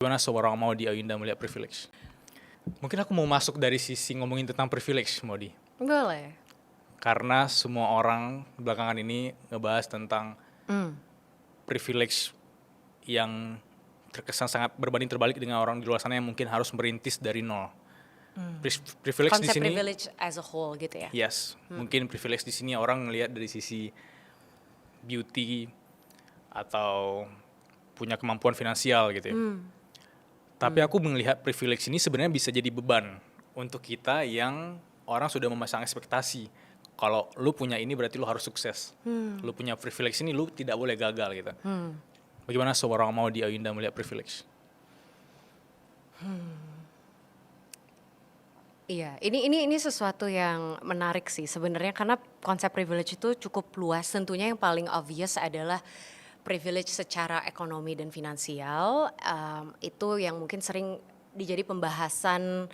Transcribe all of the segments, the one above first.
Gimana seorang Maudy Ayunda melihat privilege? Mungkin aku mau masuk dari sisi ngomongin tentang privilege, Maudy. Boleh. Karena semua orang belakangan ini ngebahas tentang privilege yang terkesan sangat berbanding terbalik dengan orang di luar sana yang mungkin harus merintis dari nol. Privilege di Konsep sini, privilege as a whole gitu ya. yes, mungkin privilege di sini orang ngelihat dari sisi beauty atau punya kemampuan finansial gitu ya. Tapi aku melihat privilege ini sebenarnya bisa jadi beban untuk kita yang orang sudah memasang ekspektasi. Kalau lu punya ini berarti lu harus sukses. Lu punya privilege ini lu tidak boleh gagal gitu. Bagaimana seorang Maudy Ayunda melihat privilege? Iya, ini sesuatu yang menarik sih sebenarnya karena konsep privilege itu cukup luas. Tentunya yang paling obvious adalah privilege secara ekonomi dan finansial. Itu yang mungkin sering dijadi pembahasan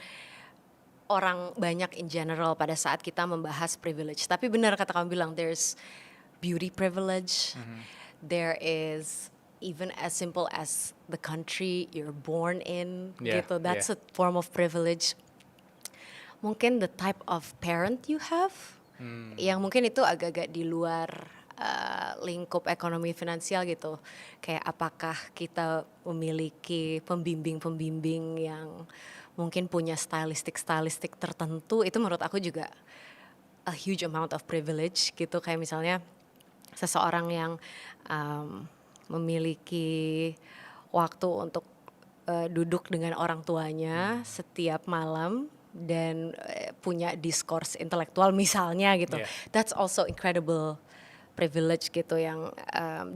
orang banyak in general pada saat kita membahas privilege. Tapi benar kata kamu bilang, there's beauty privilege, there is even as simple as the country you're born in, Yeah, gitu. That's yeah. a form of privilege. Mungkin the type of parent you have, yang mungkin itu agak-agak di luar lingkup ekonomi finansial gitu. Kayak apakah kita memiliki pembimbing-pembimbing yang mungkin punya stylistik tertentu, itu menurut aku juga a huge amount of privilege gitu. Kayak misalnya seseorang yang memiliki waktu untuk duduk dengan orang tuanya setiap malam dan punya diskurs intelektual misalnya gitu. Yeah. That's also incredible privilege gitu yang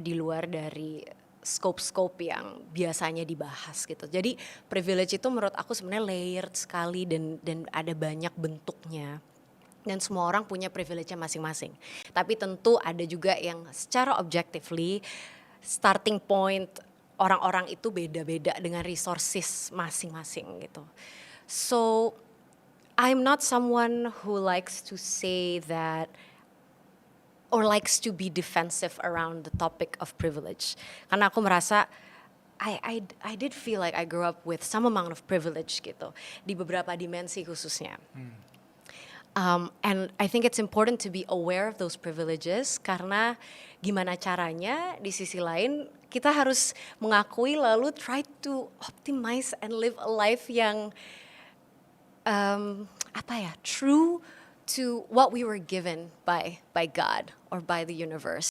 di luar dari scope-scope yang biasanya dibahas gitu. Jadi privilege itu menurut aku sebenarnya layered sekali dan ada banyak bentuknya. Dan semua orang punya privilege-nya masing-masing. Tapi tentu ada juga yang secara objectively starting point orang-orang itu beda-beda dengan resources masing-masing gitu. So I'm not someone who likes to say that or likes to be defensive around the topic of privilege. Karena aku merasa I did feel like I grew up with some amount of privilege gitu di beberapa dimensi khususnya. And I think it's important to be aware of those privileges karena gimana caranya di sisi lain kita harus mengakui lalu try to optimize and live a life yang true to what we were given by God or by the universe